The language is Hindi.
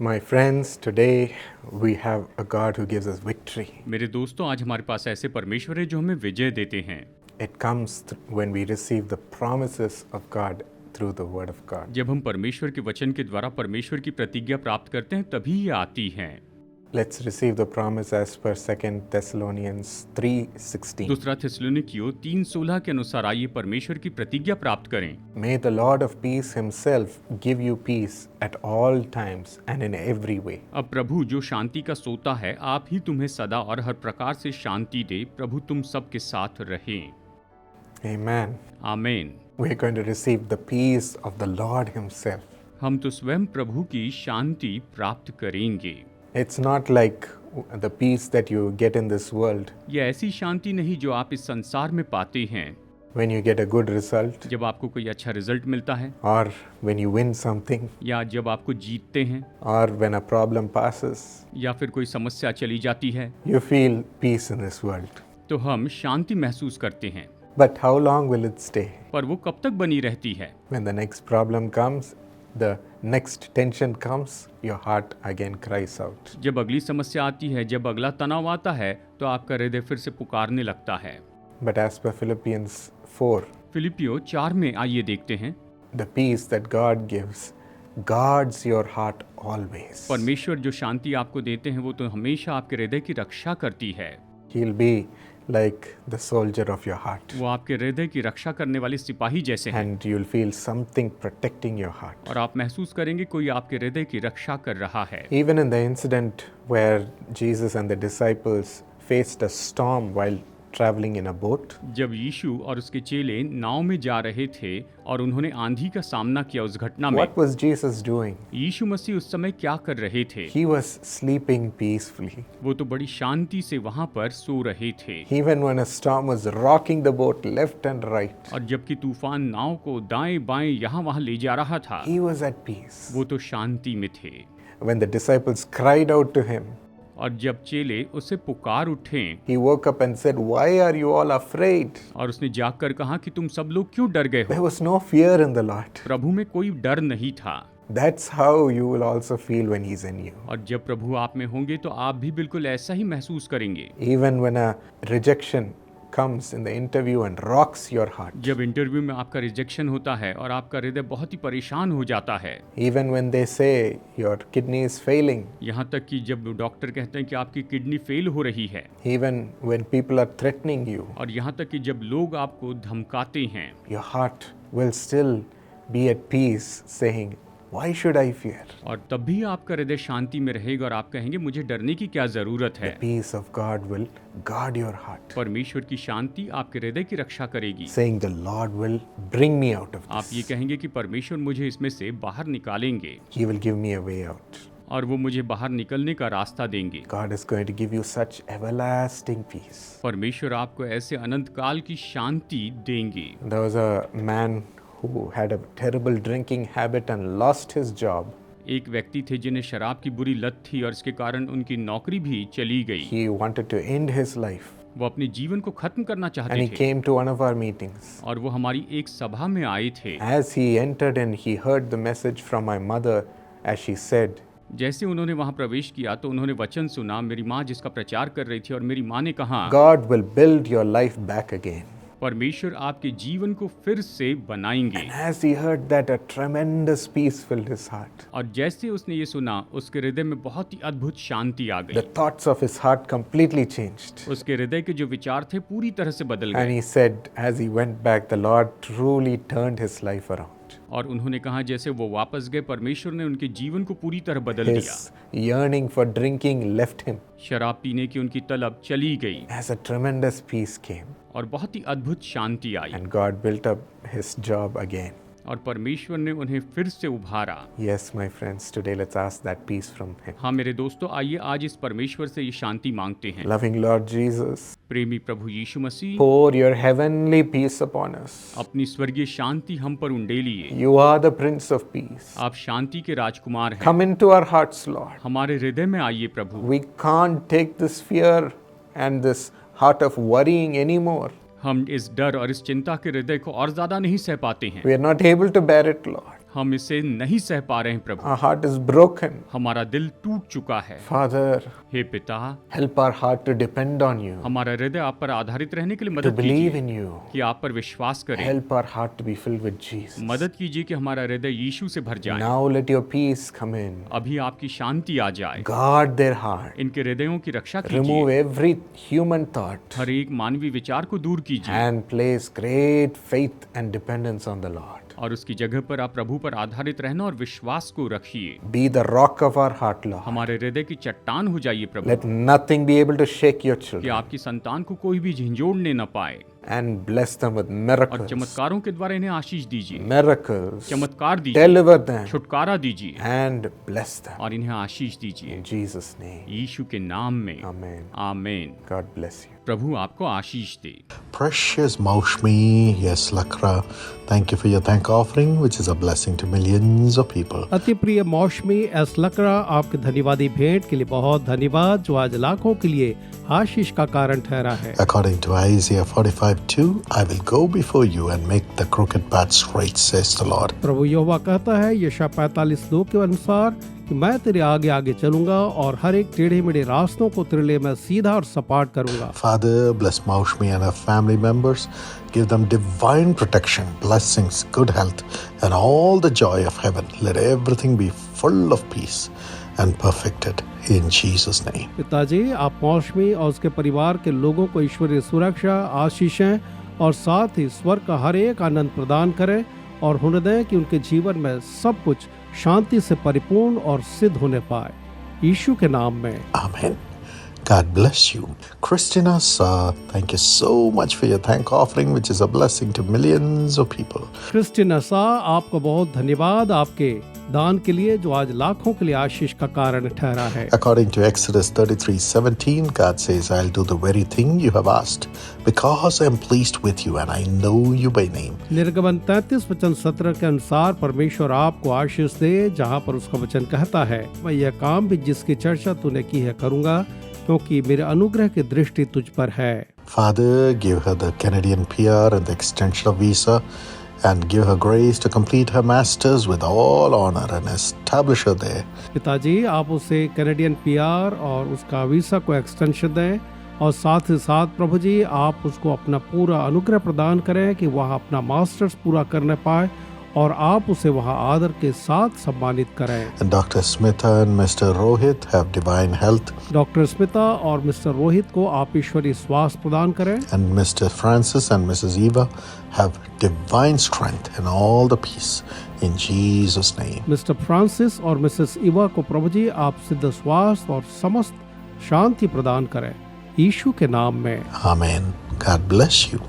My friends, today we have a God who gives us victory. मेरे दोस्तों, आज हमारे पास ऐसे परमेश्वर है जो हमें विजय देते हैं। It comes when we receive the promises of God through the Word of God. जब हम परमेश्वर के वचन के द्वारा परमेश्वर की प्रतिज्ञा प्राप्त करते हैं तभी ये आती हैं। Let's receive the promise as per 2 Thessalonians 3:16. दूसरा थिस्सलुनीकियों 3:16 के अनुसार आइए परमेश्वर की प्रतिज्ञा प्राप्त करें। May the Lord of peace himself give you peace at all times and in every way. अब प्रभु जो शांति का सोता है, आप ही तुम्हें सदा और हर प्रकार से शांति दे। प्रभु तुम सबके साथ रहें। Amen. आमीन। We're going to receive the peace of the Lord himself. हम तो स्वयं प्रभु की शांति प्राप्त करेंगे। It's not like the peace that you get in this world. ये ऐसी शांति नहीं जो आप इस संसार में पाते हैं। When you get a good result, जब आपको कोई अच्छा रिजल्ट मिलता है, or when you win something, या जब आपको जीतते हैं, or when a problem passes, या फिर कोई समस्या चली जाती है, you feel peace in this world. तो हम शांति महसूस करते हैं। But how long will it stay? पर वो कब तक बनी रहती है? When the next problem comes, the next tension comes, your heart again cries out. जब अगली समस्या आती है, जब अगला तनाव आता है, तो आपका हृदय फिर से पुकारने लगता है। But as per Philippians 4, फिलिपियो 4 में आइए देखते हैं। the peace that God gives guards your heart always. परमेश्वर जो शांति आपको देते हैं वो तो हमेशा आपके हृदय की रक्षा करती है। He'll be like the soldier of your heart. वो आपके हृदय की रक्षा करने वाले सिपाही जैसे हैं, And you'll feel something protecting your heart. और आप महसूस करेंगे कोई आपके हृदय की रक्षा कर रहा है। Even in the incident where Jesus and the disciples faced a storm while traveling in a boat, जब यीशु और उसके चेले नाव में जा रहे थे और उन्होंने आंधी का सामना किया, उस घटना में what was Jesus doing? यीशु मसीह उस समय क्या कर रहे थे? He was sleeping peacefully. वो तो बड़ी शांति से वहां पर सो रहे थे। Even when a storm was rocking the boat left and right, और जबकि तूफान नाव को दाएं बाएं यहाँ वहां ले जा रहा था, he was at peace. वो तो शांति में थे। When the disciples cried out to him, और जब चेले उसे पुकार उठे, he woke up and said, "Why are you all afraid?" और उसने जागकर कहा कि तुम सब लोग क्यों डर गए There हो? was no fear in the Lord. प्रभु में कोई डर नहीं था। That's how you will also feel when he's in you. और जब प्रभु आप में होंगे तो आप भी बिल्कुल ऐसा ही महसूस करेंगे। Even when a rejection comes in the interview and rocks your heart, जब इंटरव्यू में आपका रिजेक्शन होता है और आपका हृदय बहुत ही परेशान हो जाता है, even when they say your kidney is failing, यहाँ तक कि जब डॉक्टर कहते हैं कि आपकी किडनी फेल हो रही है, even when people are threatening you, और यहाँ तक कि जब लोग आपको धमकाते हैं, your heart will still be at peace, saying, "Why should I fear?" और तब भी आपका हृदय शांति में रहेगा और आप कहेंगे मुझे डरने की क्या जरूरत है। The peace of God will guard your heart, परमेश्वर की शांति आपके हृदय की रक्षा करेगी। saying, "The Lord will bring me out of आप ये this. कहेंगे कि परमेश्वर मुझे इसमें से बाहर निकालेंगे He will give me a way out." और वो मुझे बाहर निकलने का रास्ता देंगे। God is going to give you such everlasting peace. परमेश्वर आपको ऐसे अनंत काल की शांति देंगे। There was a man who had a terrible drinking habit and lost his job. एक व्यक्ति थे जिन्हें शराब की बुरी लत थी और इसके कारण उनकी नौकरी भी चली गई। He wanted to end his life, वो अपने जीवन को खत्म करना and चाहते he थे came to one of our meetings. और वो हमारी एक सभा में आए थे। As he entered and he heard the message from my mother, as she said, जैसे उन्होंने वहां प्रवेश किया तो उन्होंने वचन सुना, मेरी माँ जिसका प्रचार कर रही थी, और मेरी माँ ने कहा, "God will build your life back again." परमेश्वर आपके जीवन को फिर से बनाएंगे। And as he heard that, a tremendous peace filled his heart. और जैसे उसने ये सुना, उसके हृदय में बहुत ही अद्भुत शांति आ The गई। thoughts of his heart completely changed. उसके हृदय के जो विचार थे पूरी तरह से बदल And गए। he said, as he went back, the Lord truly turned his life around. और उन्होंने कहा जैसे वो वापस गए, परमेश्वर ने उनके जीवन को पूरी तरह बदल दिया। His yearning for drinking left him, शराब पीने की उनकी तलब चली गई as a tremendous peace came. और बहुत ही अद्भुत शांति आई, And God built up his job again. और परमेश्वर ने उन्हें फिर से उभारा। Yes, my friends, today let's ask that peace from him. हाँ मेरे दोस्तों, आइए आज इस परमेश्वर से ये शांति मांगते हैं। Loving Lord Jesus, प्रेमी प्रभु यीशु मसीह, pour your heavenly peace upon us. अपनी स्वर्गीय शांति हम पर उंडेलिए। You are the Prince of Peace. आप शांति के राजकुमार हैं। Come into our hearts, Lord. हमारे हृदय में आइए प्रभु। We can't take this fear and this heart of worrying anymore. हम इस डर और इस चिंता के हृदय को और ज्यादा नहीं सह पाते हैं। We are not able to bear it, Lord. हम इसे नहीं सह पा रहे हैं प्रभु, Our heart is broken. हमारा दिल टूट चुका है। Father, हे पिता, help our heart to depend on you, हमारा हृदय आप पर आधारित रहने के लिए to मदद believe कीजिए, in you. कि आप पर विश्वास करें। Help our heart to be filled with Jesus. मदद कीजिए कि हमारा हृदय यीशु से भर जाए। Now let your peace come in. अभी आपकी शांति आ जाए, Guard their heart. इनके हृदयों की रक्षा Remove कीजिए, every human thought हर एक मानवीय विचार को दूर कीजिए and place great faith and dependence on the Lord. और उसकी जगह पर आप प्रभु पर आधारित रहना और विश्वास को रखिए। Be the rock of our heart, Lord. हमारे हृदय की चट्टान हो जाइए प्रभु, Let nothing be able to shake your कि children, आपकी संतान को कोई भी झंझोड़ने न पाए, and bless them with और miracles. चमत्कारों के द्वारा इन्हें आशीष दीजिए, Miracles. चमत्कार दीजिए, Deliver them छुटकारा दीजिए and bless them. और इन्हें आशीष दीजिए In Jesus' name. यीशु के नाम में। Amen. आमीन। God bless you. प्रभु आपको आशीष दे। Precious Maushmi, yes, Lakra, thank you for your thank offering, which is a blessing to millions of people. अति प्रिय मौसमी एस लकड़ा, आपके धन्यवादी भेंट के लिए बहुत धन्यवाद, जो आज लाखों के लिए आशीष का कारण ठहरा है। According to Isaiah 45:2, I will go before you and make the crooked path straight, says the Lord. प्रभु यहोवा कहता है यशायाह 45:2 के अनुसार कि मैं तेरे आगे आगे चलूंगा और हर एक टेढ़े मेढ़े रास्तों को तेरे लिए मैं सीधा और सपाट करूंगा। Father, bless Maushmi and her family members. Give them divine protection, blessings, good health, and all the joy of heaven. Let everything be full of peace and perfected in Jesus' name. पिताजी, आप मौसमी और उसके परिवार के लोगों को ईश्वरीय सुरक्षा, आशीषें और साथ ही स्वर्ग का हर एक आनंद प्रदान करें और होने दें कि उनके जीवन में सब कुछ शांति से परिपूर्ण और सिद्ध होने पाए, यीशु के नाम में। Amen. God bless you. Christina Sa, thank you so much for your thank offering, which is a blessing to millions of people. Christina सा, आपको बहुत धन्यवाद आपके दान के लिए, जो आज लाखों के लिए आशीष का कारण ठहरा है। According to Exodus 33:17, God says, I'll do the very thing you have asked, because I am pleased with you and I know you by name. निर्गमन 33:17 के अनुसार परमेश्वर आपको आशीष दे, जहाँ पर उसका वचन कहता है, मैं यह काम भी जिसकी चर्चा तूने की है करूँगा, क्योंकि मेरे अनुग्रह की दृष्टि तुझ पर है। Father, give her the Canadian PR and the extension of visa, and give her grace to complete her masters with all honor and establish her there. पिताजी, आप उसे कैनेडियन पीआर और उसका वीसा को एक्सटेंशन दें, और साथ ही साथ प्रभु जी आप उसको अपना पूरा अनुग्रह प्रदान करें कि वह अपना मास्टर्स पूरा करने पाए, और आप उसे वहाँ आदर के साथ सम्मानित करें। And Dr. Smitha and Mr. Rohit have divine health, doctor Smita और मिस्टर रोहित को आप ईश्वरीय स्वास्थ्य प्रदान करें, and Mr. Francis and Mrs. Eva have divine strength and all the peace in Jesus' name. Mister Francis और मिसेस इवा को प्रभु जी आप सिद्ध स्वास्थ्य और समस्त शांति प्रदान करें, यीशु के नाम में। Amen. God bless you.